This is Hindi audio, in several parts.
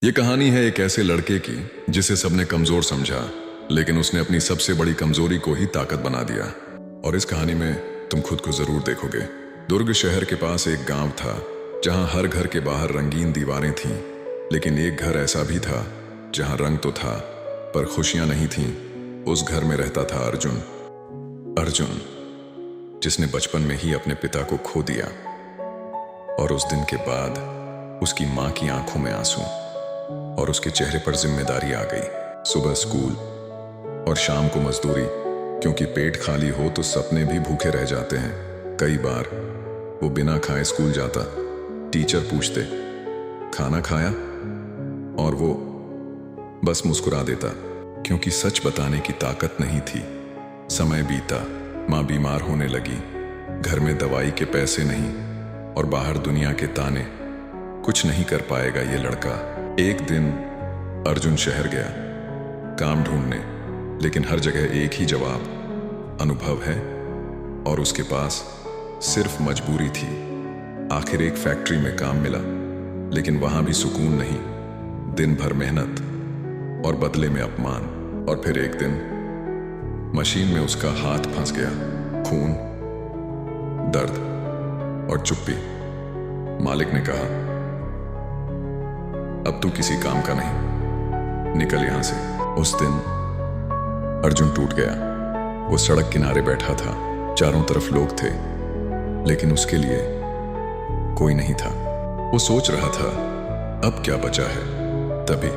ये कहानी है एक ऐसे लड़के की जिसे सबने कमजोर समझा, लेकिन उसने अपनी सबसे बड़ी कमजोरी को ही ताकत बना दिया। और इस कहानी में तुम खुद को जरूर देखोगे। दुर्ग शहर के पास एक गांव था जहां हर घर के बाहर रंगीन दीवारें थीं, लेकिन एक घर ऐसा भी था जहां रंग तो था पर खुशियां नहीं थीं। उस घर में रहता था अर्जुन। अर्जुन जिसने बचपन में ही अपने पिता को खो दिया। और उस दिन के बाद उसकी मां की आंखों में आंसू और उसके चेहरे पर जिम्मेदारी आ गई। सुबह स्कूल और शाम को मजदूरी, क्योंकि पेट खाली हो तो सपने भी भूखे रह जाते हैं। कई बार वो बिना खाए स्कूल जाता। टीचर पूछते खाना खाया, और वो बस मुस्कुरा देता, क्योंकि सच बताने की ताकत नहीं थी। समय बीता, माँ बीमार होने लगी, घर में दवाई के पैसे नहीं और बाहर दुनिया के ताने। कुछ नहीं कर पाएगा ये लड़का। एक दिन अर्जुन शहर गया काम ढूंढने, लेकिन हर जगह एक ही जवाब, अनुभव है। और उसके पास सिर्फ मजबूरी थी। आखिर एक फैक्ट्री में काम मिला, लेकिन वहां भी सुकून नहीं। दिन भर मेहनत और बदले में अपमान। और फिर एक दिन मशीन में उसका हाथ फंस गया। खून, दर्द और चुप्पी। मालिक ने कहा, अब तू किसी काम का नहीं, निकल यहां से। उस दिन अर्जुन टूट गया। वो सड़क किनारे बैठा था, चारों तरफ लोग थे, लेकिन उसके लिए कोई नहीं था। वो सोच रहा था अब क्या बचा है। तभी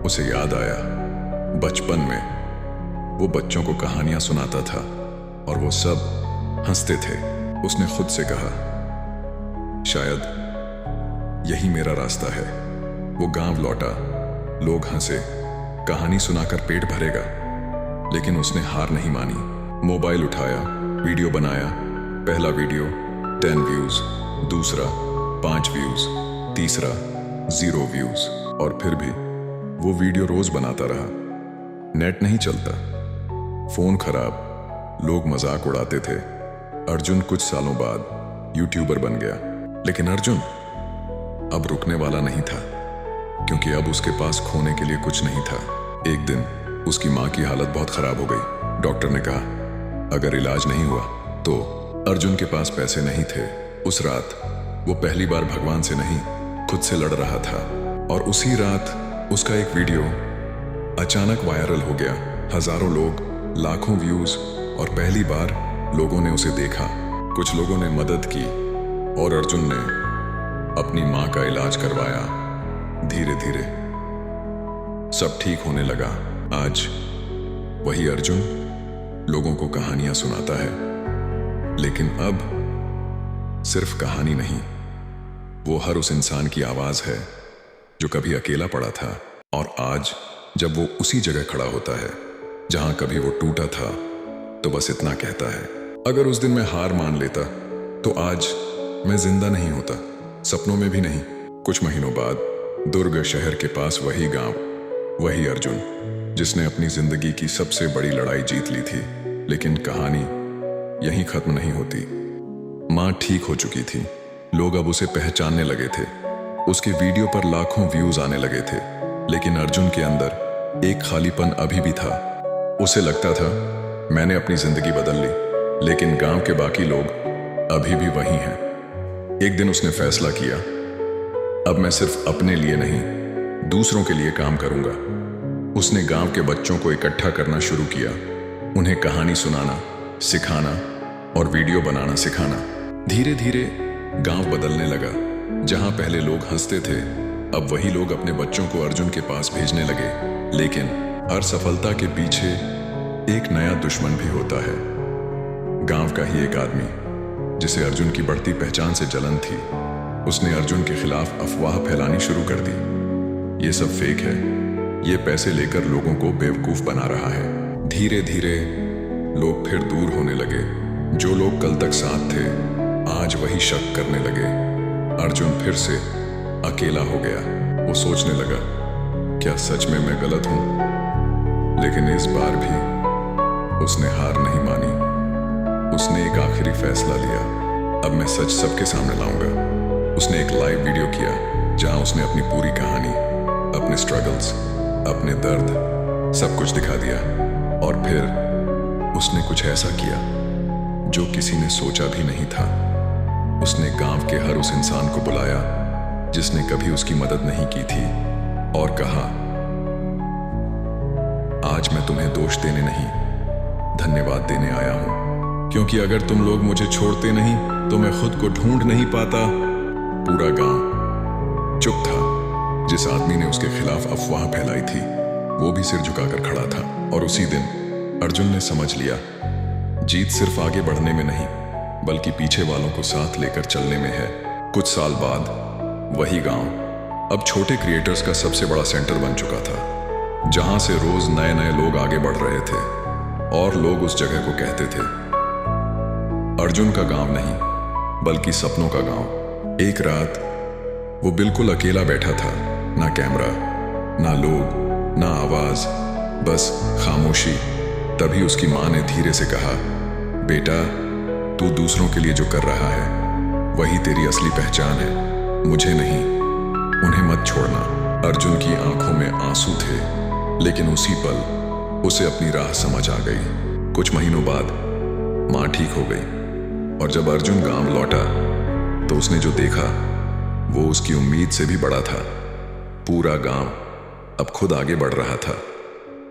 उसे याद आया, बचपन में वो बच्चों को कहानियां सुनाता था और वो सब हंसते थे। उसने खुद से कहा, शायद यही मेरा रास्ता है। वो गांव लौटा, लोग हंसे, कहानी सुनाकर पेट भरेगा। लेकिन उसने हार नहीं मानी। मोबाइल उठाया, वीडियो बनाया। पहला वीडियो 10 व्यूज, दूसरा 5 व्यूज, तीसरा 0 व्यूज। और फिर भी वो वीडियो रोज बनाता रहा। नेट नहीं चलता, फोन खराब, लोग मजाक उड़ाते थे। अर्जुन कुछ सालों बाद यूट्यूबर बन गया। लेकिन अर्जुन अब रुकने वाला नहीं था, क्योंकि अब उसके पास खोने के लिए कुछ नहीं था। एक दिन उसकी मां की हालत बहुत खराब हो गई। डॉक्टर ने कहा अगर इलाज नहीं हुआ तो। अर्जुन के पास पैसे नहीं थे। उस रात वो पहली बार भगवान से नहीं, खुद से लड़ रहा था। और उसी रात उसका एक वीडियो अचानक वायरल हो गया। हजारों लोग, लाखों व्यूज, और पहली बार लोगों ने उसे देखा। कुछ लोगों ने मदद की और अर्जुन ने अपनी मां का इलाज करवाया। धीरे धीरे सब ठीक होने लगा। आज वही अर्जुन लोगों को कहानियां सुनाता है, लेकिन अब सिर्फ कहानी नहीं, वो हर उस इंसान की आवाज है जो कभी अकेला पड़ा था। और आज जब वो उसी जगह खड़ा होता है जहां कभी वो टूटा था, तो बस इतना कहता है, अगर उस दिन मैं हार मान लेता तो आज मैं जिंदा नहीं होता, सपनों में भी नहीं। कुछ महीनों बाद दुर्ग शहर के पास वही गांव, वही अर्जुन जिसने अपनी जिंदगी की सबसे बड़ी लड़ाई जीत ली थी। लेकिन कहानी यहीं खत्म नहीं होती। मां ठीक हो चुकी थी, लोग अब उसे पहचानने लगे थे, उसके वीडियो पर लाखों व्यूज आने लगे थे। लेकिन अर्जुन के अंदर एक खालीपन अभी भी था। उसे लगता था मैंने अपनी जिंदगी बदल ली, लेकिन गांव के बाकी लोग अभी भी वही हैं। एक दिन उसने फैसला किया, अब मैं सिर्फ अपने लिए नहीं, दूसरों के लिए काम करूंगा। उसने गांव के बच्चों को इकट्ठा करना शुरू किया, उन्हें कहानी सुनाना, सिखाना और वीडियो बनाना सिखाना। धीरे धीरे गांव बदलने लगा। जहां पहले लोग हंसते थे, अब वही लोग अपने बच्चों को अर्जुन के पास भेजने लगे। लेकिन हर सफलता के पीछे एक नया दुश्मन भी होता है। गांव का ही एक आदमी जिसे अर्जुन की बढ़ती पहचान से जलन थी, उसने अर्जुन के खिलाफ अफवाह फैलानी शुरू कर दी। ये सब फेक है, ये पैसे लेकर लोगों को बेवकूफ बना रहा है। धीरे धीरे लोग फिर दूर होने लगे। जो लोग कल तक साथ थे, आज वही शक करने लगे। अर्जुन फिर से अकेला हो गया। वो सोचने लगा, क्या सच में मैं गलत हूं? लेकिन इस बार भी उसने हार नहीं मानी। उसने एक आखिरी फैसला लिया, अब मैं सच सबके सामने लाऊंगा। उसने एक लाइव वीडियो किया जहां उसने अपनी पूरी कहानी अपने स्ट्रगल्स, अपने दर्द, सब कुछ दिखा दिया। और फिर उसने कुछ ऐसा किया जो किसी ने सोचा भी नहीं था। उसने गांव के हर उस इंसान को बुलाया जिसने कभी उसकी मदद नहीं की थी और कहा, आज मैं तुम्हें दोष देने नहीं, धन्यवाद देने आया हूं, क्योंकि अगर तुम लोग मुझे छोड़ते नहीं तो मैं खुद को ढूंढ नहीं पाता। पूरा गांव चुप था। जिस आदमी ने उसके खिलाफ अफवाह फैलाई थी वो भी सिर झुकाकर खड़ा था। और उसी दिन अर्जुन ने समझ लिया, जीत सिर्फ आगे बढ़ने में नहीं बल्कि पीछे वालों को साथ लेकर चलने में है। कुछ साल बाद वही गांव अब छोटे क्रिएटर्स का सबसे बड़ा सेंटर बन चुका था, जहां से रोज नए नए लोग आगे बढ़ रहे थे। और लोग उस जगह को कहते थे अर्जुन का गांव नहीं बल्कि सपनों का गांव। एक रात वो बिल्कुल अकेला बैठा था, ना कैमरा, ना लोग, ना आवाज, बस खामोशी। तभी उसकी माँ ने धीरे से कहा, बेटा, तू दूसरों के लिए जो कर रहा है वही तेरी असली पहचान है, मुझे नहीं। उन्हें मत छोड़ना। अर्जुन की आंखों में आंसू थे, लेकिन उसी पल उसे अपनी राह समझ आ गई। कुछ महीनों बाद माँ ठीक हो गई और जब अर्जुन गांव लौटा तो उसने जो देखा वो उसकी उम्मीद से भी बड़ा था। पूरा गांव अब खुद आगे बढ़ रहा था।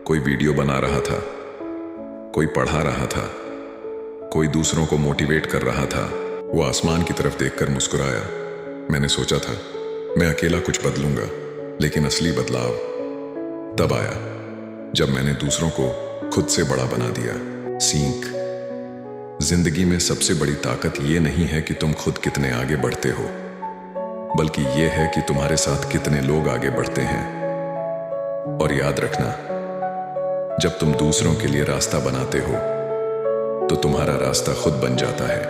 कोई वीडियो बना रहा था, कोई पढ़ा रहा था, कोई दूसरों को मोटिवेट कर रहा था। वो आसमान की तरफ देखकर मुस्कुराया। मैंने सोचा था मैं अकेला कुछ बदलूंगा, लेकिन असली बदलाव तब आया जब मैंने दूसरों को खुद से बड़ा बना दिया। सीख, जिंदगी में सबसे बड़ी ताकत ये नहीं है कि तुम खुद कितने आगे बढ़ते हो, बल्कि ये है कि तुम्हारे साथ कितने लोग आगे बढ़ते हैं। और याद रखना, जब तुम दूसरों के लिए रास्ता बनाते हो तो तुम्हारा रास्ता खुद बन जाता है।